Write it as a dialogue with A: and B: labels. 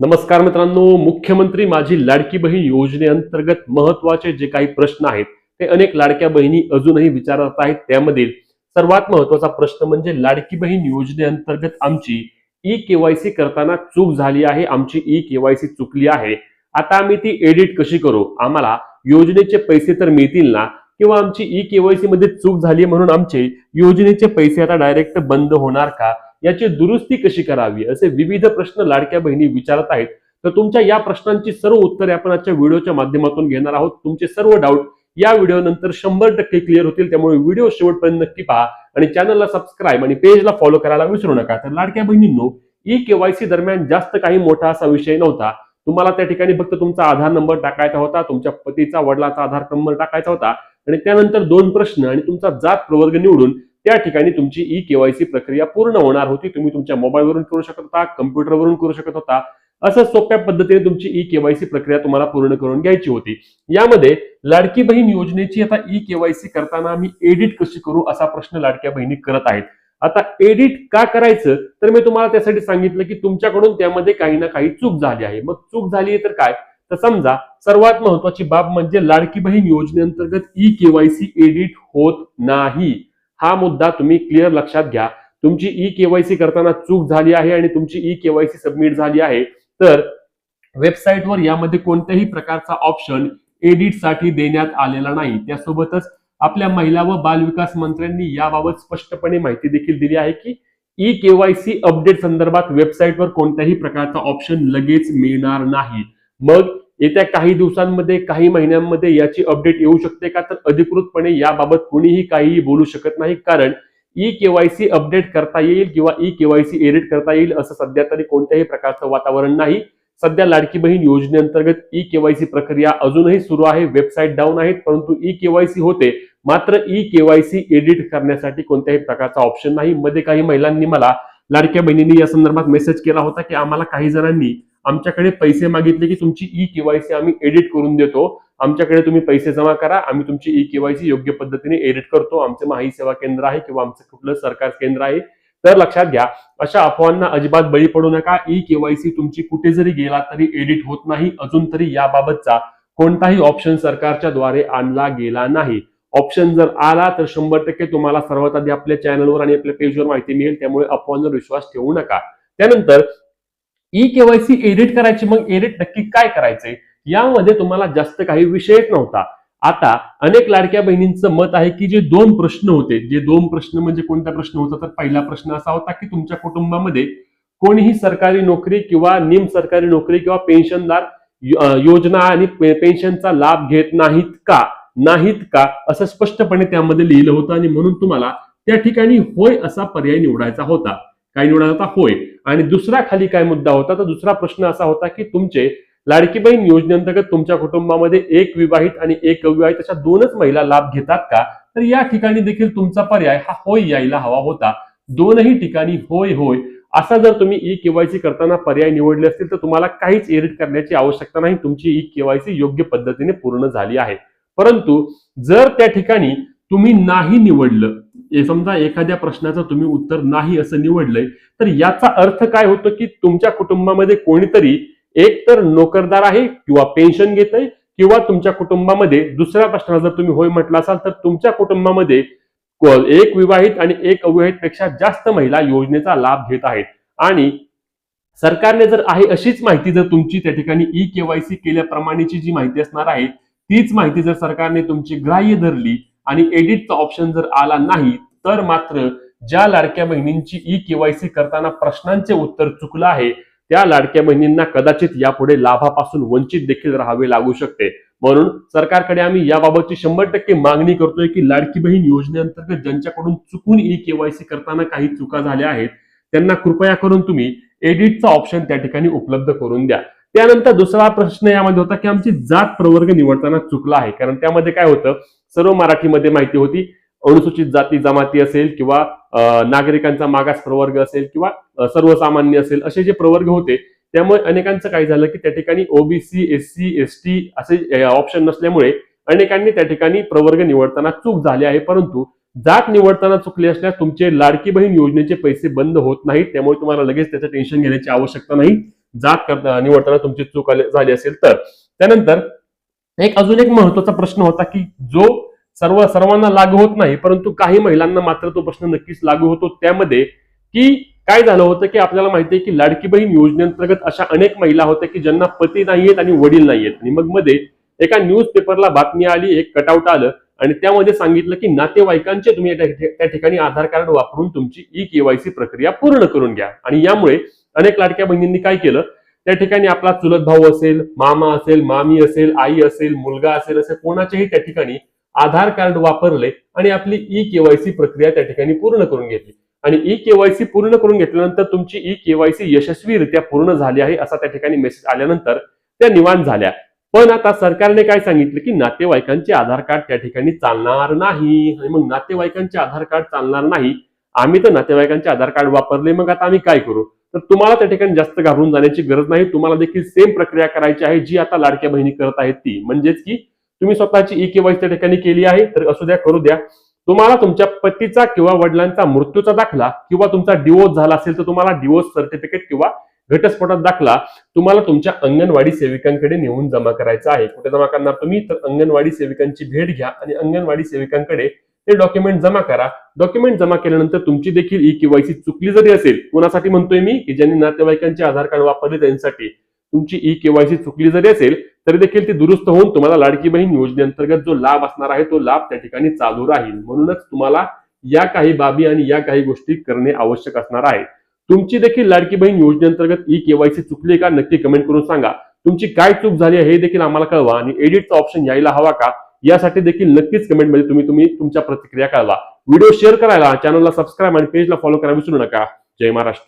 A: नमस्कार मित्रांनो, मुख्यमंत्री माझी लाडकी बहीण योजनेअंतर्गत महत्त्वाचे जे काही प्रश्न आहेत ते अनेक लाडक्या बहिणी अजूनही विचारत आहेत. त्यामधील सर्वात महत्त्वाचा प्रश्न म्हणजे लाडकी बहीण योजनेअंतर्गत आमची ई-केवायसी करताना चूक झाली आहे, आमची ई-केवायसी चुकली आहे. आता आम्ही ती एडिट कशी करू? आम्हाला योजनेचे पैसे तर मिळतील ना? किंवा आमची ई-केवायसी मध्ये चूक झाली म्हणून आमचे योजनेचे पैसे आता डायरेक्ट बंद होणार का? याची दुरुस्ती कशी करावी, असे विविध प्रश्न लाडक्या बहिणी विचारत आहेत. तर तुमच्या या प्रश्नांची सर्व उत्तरे आपण आजच्या व्हिडिओच्या माध्यमातून घेणार आहोत. तुमचे सर्व डाऊट या व्हिडिओ नंतर 100% क्लिअर होतील. त्यामुळे व्हिडिओ शेवटपर्यंत नक्की पहा आणि चॅनलला सबस्क्राईब आणि पेजला फॉलो करायला विसरू नका. तर लाडक्या बहिणींनो, ई-केवायसी दरम्यान जास्त काही मोठा असा विषय नव्हता. तुम्हाला त्या ठिकाणी फक्त तुमचा आधार नंबर टाकायचा होता, तुमच्या पतीचा वडिलाचा आधार नंबर टाकायचा होता आणि त्यानंतर 2 प्रश्न आणि तुमचा जात प्रवर्ग निवडून त्या ठिकाणी तुमची ई-केवायसी प्रक्रिया पूर्ण होणार होती. तुम्ही तुमच्या मोबाईलवरून करू शकत होता, कम्प्युटरवरून करू शकत होता. असं सोप्या पद्धतीने तुमची ई-केवायसी प्रक्रिया तुम्हाला पूर्ण करून घ्यायची होती. यामध्ये लाडकी बहीण योजनेची आता ई-केवायसी करताना आम्ही एडिट कशी करू असा प्रश्न लाडक्या बहिणी करत आहेत. आता एडिट का करायचं, तर मी तुम्हाला त्यासाठी सांगितलं की तुमच्याकडून त्यामध्ये काही ना काही चूक झाली आहे. मग चूक झाली आहे तर काय? तर समजा सर्वात महत्वाची बाब म्हणजे लाडकी बहीण योजनेअंतर्गत ई-केवायसी एडिट होत नाही. हा मुद्दा तुम्ही क्लिअर लक्षात घ्या. तुमची ई-केवायसी करताना चूक झाली आहे आणि तुमची ई-केवायसी सबमिट झाली आहे, तर वेबसाईटवर यामध्ये कोणत्याही प्रकारचा ऑप्शन एडिट साठी देण्यात आलेला नाही. त्यासोबतच आपल्या महिला व बाल विकास मंत्र्यांनी याबाबत स्पष्टपणे माहिती देखील दिली आहे की ई-केवायसी अपडेट संदर्भात वेबसाईटवर कोणत्याही प्रकारचा ऑप्शन लगेच मिळणार नाही. मग येत्या काही दिवसांमध्ये, काही महिन्यांमध्ये याची अपडेट येऊ शकते का? तर अधिकृतपणे याबाबत कोणीही काहीही बोलू शकत नाही, कारण ई-केवायसी अपडेट करता येईल किंवा ई-केवायसी एडिट करता येईल असं सध्या तरी कोणत्याही प्रकारचं वातावरण नाही. सध्या लाडकी बहीण योजनेअंतर्गत ई-केवायसी प्रक्रिया अजूनही सुरू आहे. वेबसाईट डाऊन आहेत, परंतु ई-केवायसी होते. मात्र ई-केवायसी एडिट करण्यासाठी कोणत्याही प्रकारचा ऑप्शन नाही. मध्ये काही महिलांनी मला, लाडक्या बहिणींनी या संदर्भात मेसेज केला होता की आम्हाला काही जणांनी आमच्याकडे पैसे मागितले की तुमची ई-केवायसी आम्ही एडिट करून देतो, आमच्याकडे तुम्ही पैसे जमा करा, आम्ही तुमची ई-केवायसी योग्य पद्धतीने एडिट करतो, आमचे महाई सेवा केंद्र आहे किंवा आमचं कुठलं सरकार केंद्र आहे. तर लक्षात घ्या, अशा अफवांना अजिबात बळी पडू नका. ई-केवायसी तुमची कुठे जरी गेला तरी एडिट होत नाही. अजून तरी याबाबतचा कोणताही ऑप्शन सरकारच्या द्वारे आणला गेला नाही. ऑप्शन जर आला तर 100% तुम्हाला सर्वात आधी आपल्या चॅनलवर आणि आपल्या पेजवर माहिती मिळेल. त्यामुळे अफवांवर विश्वास ठेवू नका. त्यानंतर ई-केवायसी एडिट करायची, मग एडिट नक्की काय करायचंय यामध्ये तुम्हाला जास्त काही विषयच नव्हता. आता अनेक लाडक्या बहिणींचं मत आहे की जे 2 प्रश्न होते, जे 2 प्रश्न म्हणजे कोणता प्रश्न होता, तर पहिला प्रश्न असा होता की तुमच्या कुटुंबामध्ये कोणीही सरकारी नोकरी किंवा निम सरकारी नोकरी किंवा पेन्शनदार योजना आणि पेन्शनचा लाभ घेत नाहीत का असं स्पष्टपणे त्यामध्ये लिहिलं होतं आणि म्हणून तुम्हाला त्या ठिकाणी होय असा पर्याय निवडायचा होता. काय निवडायचा होता? होय. आणि दुसरा खाली काय मुद्दा होता, तर दुसरा प्रश्न असा होता की तुमचे लाडकी बहीण योजनेअंतर्गत तुमच्या कुटुंबामध्ये एक विवाहित आणि एक अविवाहित अशा 2च महिला लाभ घेतात का? तर या ठिकाणी देखील तुमचा पर्याय हा होय यायला हवा होता. दोनही ठिकाणी होय होय असा जर तुम्ही ई-केवायसी करताना पर्याय निवडले असतील तर तुम्हाला काहीच एडिट करण्याची आवश्यकता नाही. तुमची ई-केवायसी योग्य पद्धतीने पूर्ण झाली आहे. परंतु जर त्या ठिकाणी तुम्ही नाही निवडलं, समजा एखाद्या प्रश्नाचं तुम्ही उत्तर नाही असं निवडलंय, तर याचा अर्थ काय होतो की तुमच्या कुटुंबामध्ये कोणीतरी एक तर नोकरदार आहे किंवा पेन्शन घेतय, किंवा तुमच्या कुटुंबामध्ये दुसऱ्या प्रश्नाला जर तुम्ही होय म्हटलं असाल तर तुमच्या कुटुंबामध्ये एक विवाहित आणि एक अविवाहित पेक्षा जास्त महिला योजनेचा लाभ घेत आहेत. आणि सरकारने जर आहे अशीच माहिती जर तुमची त्या ठिकाणी ई-केवायसी केल्याप्रमाणेची जी माहिती असणार आहे, तीच माहिती जर सरकारने तुमची ग्राह्य धरली आणि एडिटचा ऑप्शन जर आला नाही, तर मात्र ज्या लाडक्या बहिणींची ई-केवायसी करताना प्रश्नांचे उत्तर चुकलं आहे त्या लाडक्या बहिणींना कदाचित यापुढे लाभापासून वंचित देखील राहावे लागू शकते. म्हणून सरकारकडे आम्ही याबाबतची 100% मागणी करतोय की लाडकी बहीण योजनेअंतर्गत ज्यांच्याकडून चुकून ई-केवायसी करताना काही चुका झाल्या आहेत त्यांना कृपया करून तुम्ही एडिटचा ऑप्शन त्या ठिकाणी उपलब्ध करून द्या. त्यानंतर दुसरा प्रश्न यामध्ये होता की आमची जात प्रवर्ग निवडताना चुकला आहे, कारण त्यामध्ये काय होतं, सर्व मराठीमध्ये माहिती होती, अनुसूचित जाती जमाती असेल किंवा नागरिकांचा मागास प्रवर्ग असेल किंवा सर्वसामान्य असेल, असे जे प्रवर्ग होते त्यामुळे अनेकांचं काय झालं की त्या ठिकाणी ओबीसी, एससी, एसटी असे ऑप्शन नसल्यामुळे अनेकांनी त्या ठिकाणी प्रवर्ग निवडताना चूक झाली आहे. परंतु जात निवडताना चुकले असल्यास तुमचे लाडकी बहीण योजनेचे पैसे बंद होत नाहीत, त्यामुळे तुम्हाला लगेच त्याचं टेन्शन घेण्याची आवश्यकता नाही. निवडताना तुमची चूक झाली असेल तर. त्यानंतर अजून एक महत्वाचा प्रश्न होता की जो सर्वांना लागू होत नाही, परंतु काही महिलांना मात्र तो प्रश्न नक्कीच लागू होतो. त्यामध्ये की काय झालं होतं की आपल्याला माहिती आहे की लाडकी बहीण योजनेअंतर्गत अशा अनेक महिला होत्या की ज्यांना पती नाहीयेत आणि वडील नाहीयेत. आणि मग मध्ये एका न्यूज पेपरला बातमी आली, एक कटआउट आलं आणि त्यामध्ये सांगितलं की नातेवाईकांचे तुम्ही त्या ठिकाणी आधार कार्ड वापरून तुमची ई-केवायसी प्रक्रिया पूर्ण करून घ्या. आणि यामुळे अनेक लाडक्या बहिणींनी काय केलं, त्या ठिकाणी आपला चुलत भाऊ असेल, मामा असेल, मामी असेल, आई असेल, मुलगा असेल, असे कोणाचेही त्या ठिकाणी आधार कार्ड वापरले आणि आपली ई-केवायसी प्रक्रिया त्या ठिकाणी पूर्ण करून घेतली. आणि ई-केवायसी पूर्ण करून घेतल्यानंतर तुमची ई-केवायसी यशस्वीरित्या पूर्ण झाली आहे असा त्या ठिकाणी मेसेज आल्यानंतर त्या निवांत झाल्या. पण आता सरकारने काय सांगितलं की नातेवाईकांचे आधार कार्ड त्या ठिकाणी चालणार नाही. आणि मग नातेवाईकांचे आधार कार्ड चालणार नाही, आम्ही तर नातेवाईकांचे आधार कार्ड वापरले, मग आता आम्ही काय करू? तर तुम्हाला त्या ठिकाणी जास्त घाबरून जाण्याची गरज नाही. तुम्हाला देखील सेम प्रक्रिया करायची आहे जी आता लाडक्या बहिणी करत आहेत ती. म्हणजेच की तुम्ही स्वतःची ई-केवायसी त्या ठिकाणी केली आहे तर असू द्या, करू द्या. तुम्हाला तुमच्या पतीचा किंवा वडिलांचा मृत्यूचा दाखला किंवा तुमचा डिवोर्स झाला असेल तर तुम्हाला डिवोर्स सर्टिफिकेट किंवा घटस्फोटात दाखला तुम्हाला तुमच्या अंगणवाडी सेविकांकडे नेऊन जमा करायचा आहे. कुठे जमा करणार तुम्ही? तर अंगणवाडी सेविकांची भेट घ्या आणि अंगणवाडी सेविकांकडे ते डॉक्युमेंट जमा करा. डॉक्युमेंट जमा केल्यानंतर तुमची देखील ई-केवायसी चुकली जरी असेल, कोणासाठी म्हणतोय मी, की ज्यांनी नातेवाईकांचे आधार कार्ड वापरले त्यांच्यासाठी, तुमची ई-केवायसी चुकली जरी असेल तरी देखील ती दुरुस्त होऊन तुम्हाला लाडकी बहीण योजनेअंतर्गत जो लाभ असणार आहे तो लाभ त्या ठिकाणी चालू राहील. म्हणूनच तुम्हाला या काही बाबी आणि या काही गोष्टी करणे आवश्यक असणार आहे. तुमची देखील लाडकी बहीण योजनेअंतर्गत ई-केवायसी चुकली का नक्की कमेंट करून सांगा. तुमची काय चूक झाली आहे हे देखील आम्हाला कळवा आणि एडिटचा ऑप्शन यायला हवा का यासाठी देखील नक्कीच कमेंटमध्ये तुम्ही तुमच्या प्रतिक्रिया कळवा. व्हिडिओ शेअर करायला, चॅनलला सबस्क्राईब आणि पेजला फॉलो करायला विसरू नका. जय महाराष्ट्र.